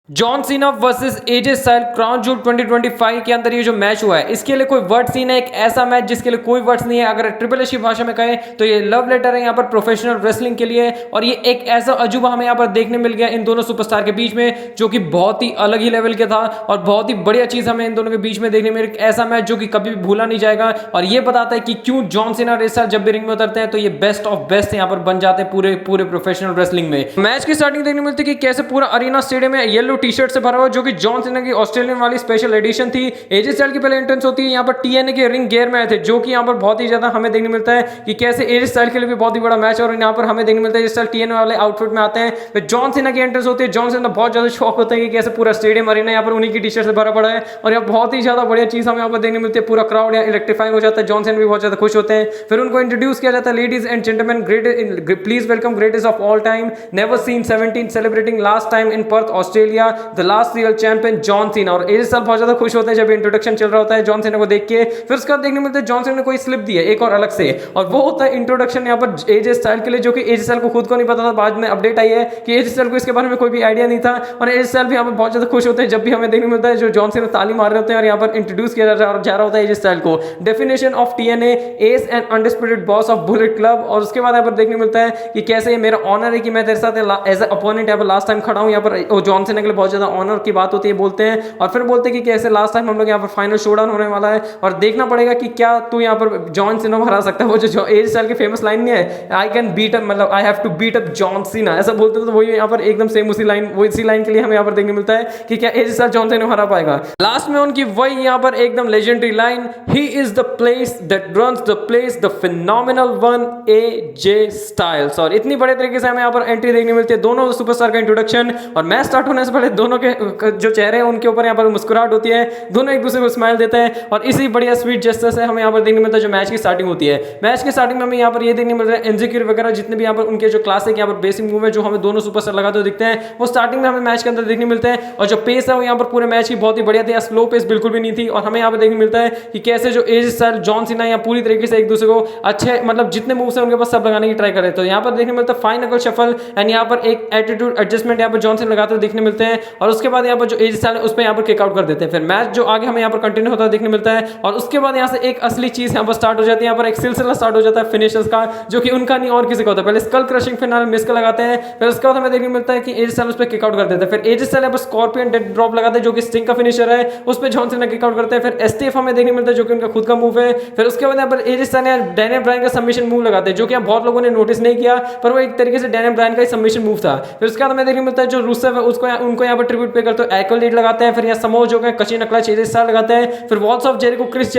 John Cena versus एजे style crown joule 2025 के अंदर ये जो मैच हुआ है इसके लिए कोई वर्ड सीन है, एक ऐसा मैच जिसके लिए कोई वर्ड्स नहीं है। अगर ट्रिपल एच की भाषा में कहें तो ये लव लेटर है यहाँ पर प्रोफेशनल रेसलिंग के लिए, और ये एक ऐसा अजूबा हमें यहाँ पर देखने मिल गया इन दोनों सुपरस्टार के बीच में जो कि बहुत ही अलग ही लेवल के था और बहुत ही बढ़िया चीज हमें इन दोनों के बीच में देखने में एक ऐसा मैच जो कि कभी भी भूला नहीं जाएगा। और ये बताता है कि क्यों जॉन सीना और एजे स्टाइल जब भी रिंग में उतरते हैं तो ये बेस्ट ऑफ बेस्ट यहाँ पर बन जाते हैं पूरे पूरे प्रोफेशनल रेसलिंग में। मैच की स्टार्टिंग देखने मिलती है कि कैसे पूरा अरीना स्टेडियम में येलो टी शर्ट से भरा हुआ जो कि जॉन सीना की ऑस्ट्रेलियन वाली स्पेशल एडिशन थी। एजे स्टाइल की पहले एंट्रेंस होती है यहाँ पर टीएनए के रिंग गेयर में आए थे जो कि यहाँ पर बहुत ही ज्यादा हमें देखने मिलता है कि कैसे एजे स्टाइल के लिए भी बहुत ही बड़ा मैच है और यहाँ पर हमें देखने मिलता है एजे स्टाइल टीएनए वाले आउटफिट में आते हैं। फिर जॉन सीना की एंट्रेंस होती है। जॉन सीना बहुत ज्यादा शौक होता है कि कैसे पूरा स्टेडियम अरीना यहाँ पर उन्हीं की टी शर्ट से भरा पड़ा है और यहाँ बहुत ही ज्यादा बढ़िया चीज हमें यहाँ पर देखने मिलती है। पूरा क्राउड यहाँ इलेक्ट्रीफाइंग हो जाता है। जॉन सीना भी बहुत ज्यादा खुश होते हैं। फिर उनको इंट्रोड्यूस किया जाता है, ladies and gentleman please welcome greatest of all time never seen 17 celebrating last time in Perth Australia the last real champion John Cena. और एजे स्टाइल बहुत ज्यादा खुश होते हैं जब इंट्रोडक्शन चल रहा होता है जॉन सीना को देख के। फिर उसके बाद देखने मिलता है जॉन सीना ने कोई स्लिप दी है एक और अलग से, और वो होता है इंट्रोडक्शन यहाँ पर एजे स्टाइल के लिए जो कि एजे स्टाइल को खुद को नहीं पता था। बाद में अपडेट आई है कि एजे स्टाइल को इसके बारे में कोई भी आइडिया नहीं था और एजे स्टाइल भी यहाँ पर बहुत ज्यादा खुश होते हैं जब भी हमें देखने मिलता है जो जॉन सीना ताली मार रहे होते हैं और यहाँ पर इंट्रोड्यूस किया जा रहा होता है एजे स्टाइल को। Definition of TNA S and undisputed boss of bullet club. और उसके बाद यहाँ पर देखने मिलता है कि कैसे ये मेरा ऑनर है कि मैं तेरे साथ एज ए अपोनेंट यहाँ पर लास्ट टाइम खड़ा हूँ। यहाँ पर जॉन सीना के लिए बहुत ज्यादा ऑनर की बात होती है बोलते हैं और फिर बोलते हैं कि कैसे लास्ट टाइम हम लोग यहाँ पर फाइनल शोडाउन होने वाला है और देखना पड़ेगा कि क्या तू यहाँ पर जॉन सीना को हरा सकता है। वो जो एजे स्टाइल की फेमस लाइन नहीं है आई कैन बीट अप, मतलब I have to beat up John Cena, ऐसा बोलते हैं। तो वही यहाँ पर एकदम सेम उसी लाइन के लिए हमें यहाँ पर देखने मिलता है कि क्या एजे स्टाइल जॉन सीना को हरा पाएगा। लास्ट में उनकी वही यहाँ पर एकदम legendary line, he is the place that runs the place the phenomenal one AJ Styles. और इतनी बड़े तरीके से हमें यहाँ पर एंट्री देखने मिलती है दोनों सुपरस्टार का इंट्रोडक्शन। और मैच स्टार्ट होने से पहले दोनों के जो चेहरे हैं उनके ऊपर यहाँ पर मुस्कुराहट होती है, दोनों एक दूसरे को स्माइल देते हैं और इसी बढ़िया स्वीट जेस्चर से हमें यहाँ पर देखने मिलता है जो मैच की स्टार्टिंग होती है। मैच की स्टार्टिंग में हमें यहाँ पर ये देखने मिल रहा है एनजीक्यू वगैरह जितने भी यहाँ पर उनके जो क्लासिक यहाँ पर बेसिक मूव है जो हमें दोनों सुपरस्टार लगाते हुए दिखते हैं वो स्टार्टिंग में हमें मैच के अंदर देखने मिलते हैं। और जो पेस है वो यहाँ पर पूरे मैच की बहुत ही बढ़िया थी, स्लो पेस बिल्कुल भी नहीं थी। और हमें यहाँ पर देखने मिलता है कि कैसे जो एजे स्टाइल जॉन सीना यहाँ पूरी तरीके से एक दूसरे को अच्छे मतलब जितने मूव्स है उनके पास सब लगाने की ट्राई कर रहे हैं। तो यहाँ पर देखने मिलता है फाइन नकल शफल एंड यहाँ पर एक एटीट्यूड एडजस्टमेंट यहाँ पर जॉन सीना लगाते हुए देखने मिलते हैं। और उसके बाद यहाँ पर जो एजे स्टाइल है उस पर यहाँ पर किक आउट कर देते हैं। फिर मैच जो आगे हमें यहाँ पर कंटिन्यू होता है देखने मिलता है और उसके बाद यहाँ से एक असली चीज यहाँ पर स्टार्ट हो जाती है। यहाँ पर एक सिलसिला स्टार्ट हो जाता है फिनिशर्स का जो कि उनका नहीं और किसी का होता है। पहले स्कल क्रशिंग फिनाले मिस का लगाते हैं, फिर उसके बाद हमें देखने मिलता है कि एजे स्टाइल उस पर किक आउट कर देते हैं। फिर एजे स्टाइल यहाँ पर स्कॉर्पियन डेड ड्रॉप लगाते हैं जो कि स्टिंग का फिनिशर है, उस पर जॉन सीना किक आउट करते हैं। फिर एसटीएफ हमें देखने मिलता है जो कि उनका खुद का मूव है। फिर उसके बाद यहाँ पर एजे स्टाइल ने डैनियल ब्रायन का सबमिशन मूव लगाते हैं जो कि यहाँ बहुत लोगों ने नोटिस नहीं किया पर वो एक तरीके से डैनियल ब्रायन का सबमिशन मूव था। फिर उसके बाद हमें देखने मिलता है जो रूसेव है उसको उनको यहाँ पर ट्रिब्यूट पे करते हैं, एक्वलीड लगाते हैं। फिर यहाँ समोज हो गए कचिन क्लच एजे स्टाइल लगाते हैं। फिर Walls of Jericho Chris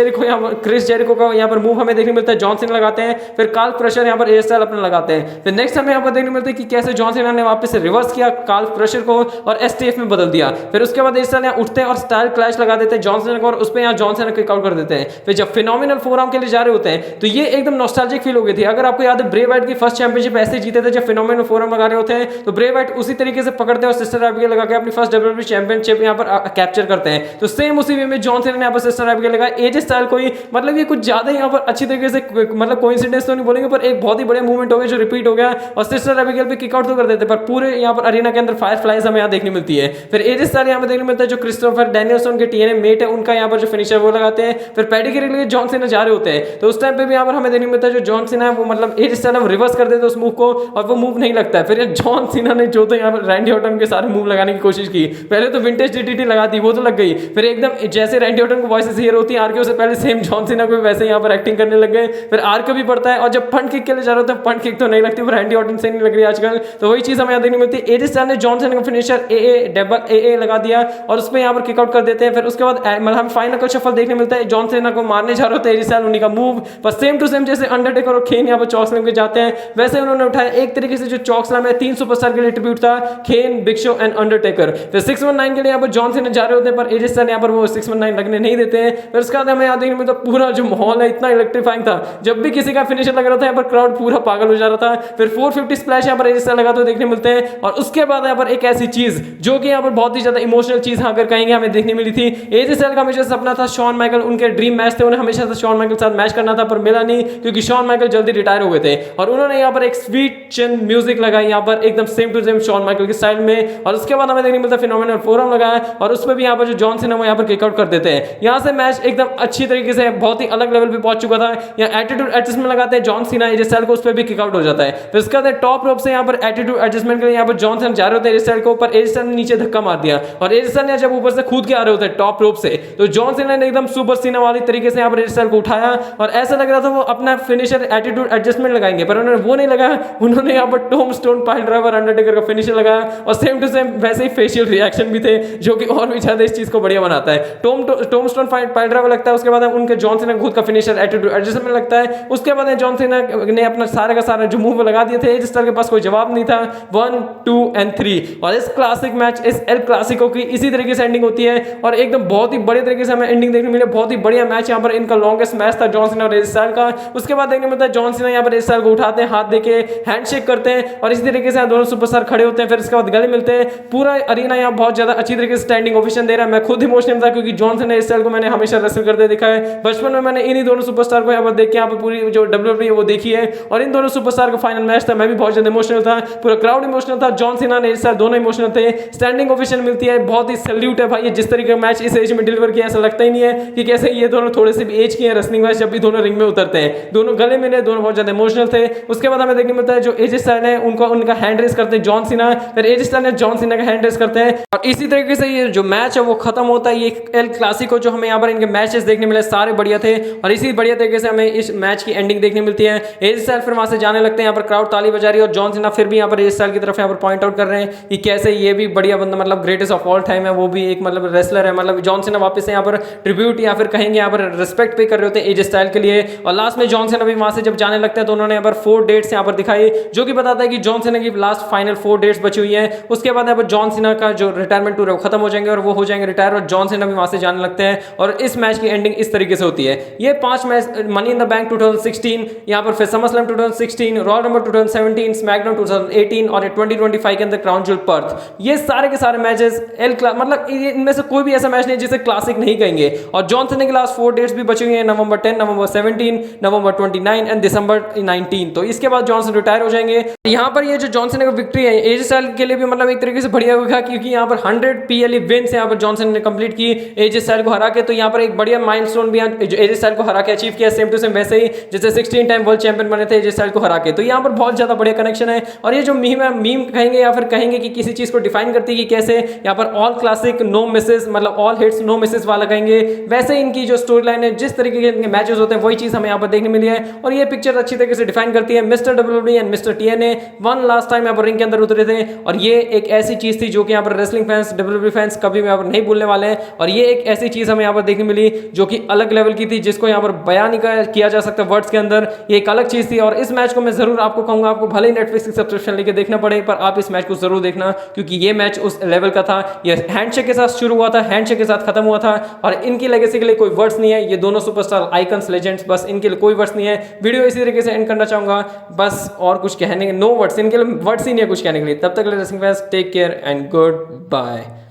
Jericho का यहाँ पर मूव हमें देखने मिलता है जॉन सीना लगाते हैं। फिर काल्फ क्रशर यहाँ पर एजे स्टाइल अपना लगाते हैं। फिर नेक्स्ट हमें यहाँ पर देखने मिलता है कि कैसे जॉन सीना ने वापस से रिवर्स किया काल्फ क्रशर को और एसटीएफ में बदल दिया। फिर उसके बाद एजे स्टाइल यहाँ उठते हैं और स्टाइल क्लैश लगा देते हैं जॉन सीना को और उस पर यहाँ जॉन सीना किक आउट कर देते हैं। फिर जब फिनोमिनल फोर आर्म के लिए जा रहे होते हैं तो ये एकदम नॉस्टैल्जिक फील हो गई थी। अगर आपको याद है ब्रे वाइट की फर्स्ट चैंपियनशिप ऐसे जीते थे जब फिनोमिनल फोर आर्म लगा रहे होते हैं तो ब्रे वाइट उसी तरीके से पकड़ते हैं और सिस्टर एबिगेल लगा के अपनी फर्स्ट डब्ल्यूडब्ल्यूई चैंपियनशिप यहाँ पर कैप्चर करते हैं। तो सेम उसी वे में जॉन सीना ने यहाँ पर सिस्टर एबिगेल लगा एजे स्टाइल को ही, मतलब ये कुछ ज्यादा यहाँ पर अच्छी तरीके से मतलब कोइंसिडेंस तो नहीं बोलेंगे पर एक बहुत ही बड़े मूवमेंट हो गया जो रिपीट हो गया और सिस्टर एबिगेल पे किक आउट तो कर देते पर पूरे यहाँ पर अरीना के अंदर फायर फ्लाइज हमें यहाँ देखने मिलती है। फिर एजे स्टाइल यहाँ पर देखने मिलता है जो क्रिस्टोफर डैनियल्सन के टीएनए मेट है उनका यहाँ पर जो फिनिशर वो लगाते हैं। फिर पेडिग्री के लिए जॉन सीना जा रहे होते हैं तो उस टाइम पे भी यहाँ पर हमें देखने मिलता है जो जॉन सीना है वो मतलब एजे स्टाइल रिवर्स कर देते उस मूव को और वो मूव नहीं लगता है। फिर जॉन सीना ने जो तो यहाँ पर रैंडी ऑर्टन के सारे मूव लगाने की कोशिश की, पहले तो विंटेज डीडीटी लगा दी वो तो लग गई। फिर एकदम जैसे रैंडी ऑर्टन को वॉइसेस हियर होती है आरके से पहले सेम जॉन सीना को वैसे यहाँ पर एक्टिंग करने लग गए। फिर आरके भी पड़ता है और जब पंट किक के लिए जा रहे होते हैं पंट किक तो नहीं लगती, रैंडी ऑर्टन से नहीं लग रही आजकल। तो वही चीज हमें यहाँ देखने मिलती है। एजे स्टाइल ने जॉन सीना का फिनिशर ए लगा दिया और उस पर यहाँ पर किक आउट कर देते हैं। फिर उसके बाद मतलब हम फाइनल का शफल देखने मिलता है जॉन सीना को मारने जा रहे होते हैं एजे स्टाइल उन्हीं का मूव पर सेम टू सेम जैसे अंडरटेकर और खेन यहाँ पर चॉक स्लैम के जाते हैं वैसे उन्होंने उठाया एक तरीके से जो चॉक स्लैम है 3 सुपरस्टार के लिए ट्रिब्यूट था खेन बिग शो एंड अंडरटेकर। फिर 619 के लिए यहाँ पर जॉन सीना जा रहे होते हैं पर एजे स्टाइल यहाँ पर वो 619 लगने नहीं देते हैं। फिर उसके बाद हमें यहाँ देखने मिलता पूरा जो माहौल है इतना इलेक्ट्रीफाइंग था जब भी किसी का फिनिशर लग रहा था यहाँ पर क्राउड पूरा पागल हो जा रहा था। फिर 450 स्प्लैश यहाँ पर एजे स्टाइल लगाते हुए देखने मिलते हैं और उसके बाद यहाँ पर एक ऐसी चीज जो कि यहाँ पर बहुत ही ज्यादा इमोशनल चीज अगर कहेंगे हमें देखने मिली थी। एजे स्टाइल का हमेशा सपना था शॉन माइकल, उनके ड्रीम मैच थे, उन्हें हमेशा शॉन माइकल के साथ मैच करना था पर मिला नहीं क्योंकि शॉन माइकल जल्दी रिटायर हो गए थे और उन्होंने यहाँ पर एक स्वीट चिन म्यूजिक लगाई यहाँ पर एकदम same to same Shawn Michael की स्टाइल में। और उसके बाद हमें देखने मिलता है फिनोमिनल फोरम लगा है और उस पर भी यहाँ पर जो जॉन सीना वो यहाँ पर किकआउट कर देते हैं। यहाँ से मैच एकदम अच्छी तरीके से बहुत ही अलग लेवल पे पहुंच चुका था। यहाँ एटीट्यूड एडजस्टमेंट लगाते हैं जॉन सीना एजे स्टाइल को, उस पर भी किकआउट हो जाता है। फिर उसके बाद टॉप रोप से यहाँ पर एटीट्यूड एडजस्टमेंट के लिए यहाँ पर जॉन सीना जा रहे होते हैं एजे स्टाइल को, पर एजे स्टाइल ने नीचे धक्का मार दिया और एजे स्टाइल ने जब ऊपर से कूद के आ रहे होते हैं टॉप रोप से, तो जॉन सीना ने एकदम सुपर सीना वाली तरीके से यहाँ पर एजे स्टाइल को उठाया और ऐसा लग रहा था वो अपना फिनिशर एटीट्यूड एडजस्टमेंट लगाएंगे, पर उन्होंने वो नहीं लगाया। उन्होंने यहाँ पर Tom stone pile driver Undertaker का फिनिशर लगाया और सेम टू सेम वैसे ही फेशियल रिएक्शन भी थे, जो कि और भी ज्यादा इस चीज को बढ़िया बनाता है। टॉम स्टोन पाइल ड्राइवर लगता है, उसके बाद उनके जॉन सीना खुद का फिनिशर एटीट्यूड एडजस्टमेंट लगता है। उसके बाद जॉन सीना ने अपना सारे का सारा जो मूव लगा दिए थे, एजे स्टाइल के पास कोई जवाब नहीं था। 1 2 एंड 3 और इस क्लासिक मैच, इस एल क्लासिको की इसी तरीके से एंडिंग होती है और एकदम बहुत ही बड़े तरीके से हमें एंडिंग देखने मिली। बहुत ही बढ़िया मैच, यहाँ पर इनका लॉन्गेस्ट मैच था जॉन सीना और एजे स्टाइल का। उसके बाद देखने मिलता है जॉन सीना यहाँ पर एजे स्टाइल को उठाते हैं, हाथ देके हैंडशेक करते हैं और इसी तरीके से दोनों सुपरस्टार खड़े होते हैं। फिर इसके बाद गले मिलते हैं। पूरा अरीना यहाँ बहुत ज्यादा अच्छी तरीके से स्टैंडिंग ओवेशन दे रहा है। मैं खुद इमोशनल था क्योंकि जॉन सीना एजे स्टाइल को मैंने हमेशा रेसल करते देखा है। बचपन में मैंने इन्हीं दोनों सुपरस्टार को यहाँ पर देख के यहाँ पर पूरी जो डब्ल्यूडब्ल्यूई वो देखी है और इन दोनों सुपरस्टार का फाइनल मैच था। मैं भी बहुत ज्यादा इमोशनल था, पूरा क्राउड इमोशनल था। जॉन सीना ने एजे स्टाइल दोनों इमोशनल थे। स्टैंडिंग ओवेशन मिलती है, बहुत ही सैल्यूट है भाई। जिस तरीके का मैच इस एज में डिलीवर किया, ऐसा लगता ही नहीं है कि कैसे ये दोनों थोड़े से भी एज के हैं रेसलिंग मैच। जब भी दोनों रिंग में उतरते हैं, दोनों गले मिले, दोनों बहुत ज्यादा इमोशनल थे। उसके बाद हमें देखने मिलता है जो एजे स्टाइल है उनका हैंड रेस करते हैं जॉन सीना, फिर एजे स्टाइल ने जॉन सीना का हैंड रेस करते हैं और इसी तरीके से ये जो मैच है वो खत्म होता है। ये एल क्लासिको जो हमें यहाँ पर इनके मैचेस देखने मिले सारे बढ़िया थे और इसी बढ़िया तरीके से हमें इस मैच की एंडिंग देखने मिलती है। एजे स्टाइल फिर वहां से जाने लगते हैं, यहाँ पर क्राउड ताली बजा रही है और जॉन सीना फिर भी यहाँ पर एजे स्टाइल की तरफ यहाँ पर पॉइंट आउट कर रहे हैं कि कैसे ये भी बढ़िया बंदा, मतलब ग्रेटेस्ट ऑफ ऑल टाइम है, वो भी एक मतलब रेसलर है। मतलब जॉन सीना वापस से यहाँ पर ट्रिब्यूट या फिर कहेंगे यहाँ पर रिस्पेक्ट पे कर रहे होते हैं एजे स्टाइल के लिए। और लास्ट में जॉन सीना भी वहां से जब जाने लगते हैं तो उन्होंने यहाँ पर 4 डेट्स यहाँ पर दिखाई, जो कि बताता है कि जॉन सीना की लास्ट फाइनल 4 डेट्स बची हुई है। उसके बाद यहाँ पर जॉन सीना का जो रिटायरमेंट टूर है वो खत्म हो जाएंगे और वो हो जाएंगे रिटायर और जॉन सीना भी वहां से जाने लगते हैं और इस मैच की एंडिंग इस तरीके से होती है। ये 5 match money in the bank 2016, यहाँ पर फिर समरस्लैम 2016, रॉयल रंबल 2017, स्मैकडाउन 2018 और 2025 के अंदर क्राउन ज्वेल पर्थ, ये सारे के सारे मैचेस मतलब इनमें से कोई भी ऐसा मैच नहीं जिसे क्लासिक नहीं कहेंगे। और जॉन सीना के लास्ट 4 डेट्स भी बची हुई हैं, नवंबर 10, नवंबर 17, नवंबर 29 एंड दिसंबर 19। तो इसके बाद जॉन सीना रिटायर हो जाएंगे। यहाँ पर ये जो जॉन सीना का विक्ट्री है एजे स्टाइल के लिए भी मतलब एक तरीके से बढ़िया होगा क्योंकि यहाँ पर 100 PLE विन्स यहाँ पर जॉन सीना ने कंप्लीट की एजे स्टाइल को हरा के। तो यहाँ पर एक बढ़िया माइलस्टोन भी जो एजे स्टाइल को हरा के अचीव किया, सेम टू सेम वैसे ही जैसे 16 टाइम वर्ल्ड चैंपियन बने थे एजे स्टाइल को हरा के। तो यहाँ पर बहुत ज्यादा बढ़िया कनेक्शन है और ये जो मीम कहेंगे या फिर कहेंगे कि किसी चीज को डिफाइन करती है कि कैसे यहाँ पर ऑल क्लासिक नो मिसेस, मतलब ऑल हिट्स नो मिसेस वाला कहेंगे, वैसे इनकी जो स्टोरी लाइन है, जिस तरीके के इनके मैचेस होते हैं, वही चीज हमें यहाँ पर देखने मिली है और ये पिक्चर अच्छी तरीके से डिफाइन करती है। Mister WWE and mister TNA one last time यहाँ पर रिंग के अंदर उतरे थे और ये एक ऐसी चीज थी जो कि यहाँ पर रेसलिंग फैंस, डब्ल्यूडब्ल्यूई फैंस कभी यहाँ पर नहीं भूलने वाले हैं और ये एक ऐसी चीज हमें यहाँ पर देखने मिली जो कि अलग लेवल की थी, जिसको यहाँ पर बयान नहीं किया जा सकता वर्ड्स के अंदर। ये एक अलग चीज थी और इस मैच को मैं जरूर आपको कहूंगा, आपको भले ही नेटफ्लिक्स की सब्सक्रिप्शन लेके देखना पड़े, पर आप इस मैच को जरूर देखना क्योंकि ये मैच उस लेवल का था। ये हैंडशेक के साथ शुरू हुआ था, हैंडशेक के साथ खत्म हुआ था और इनकी लेगेसी के लिए कोई वर्ड्स नहीं है। ये दोनों सुपरस्टार आइकन्स, लेजेंड्स, बस इनके लिए कोई वर्ड्स नहीं है। वीडियो इसी तरीके से एंड करना चाहूंगा, बस और कुछ कहने, नो वर्ड्स, इनके लिए वर्ड्स ही नहीं है कुछ कहने के लिए। तब तक wrestling fans take care and good bye.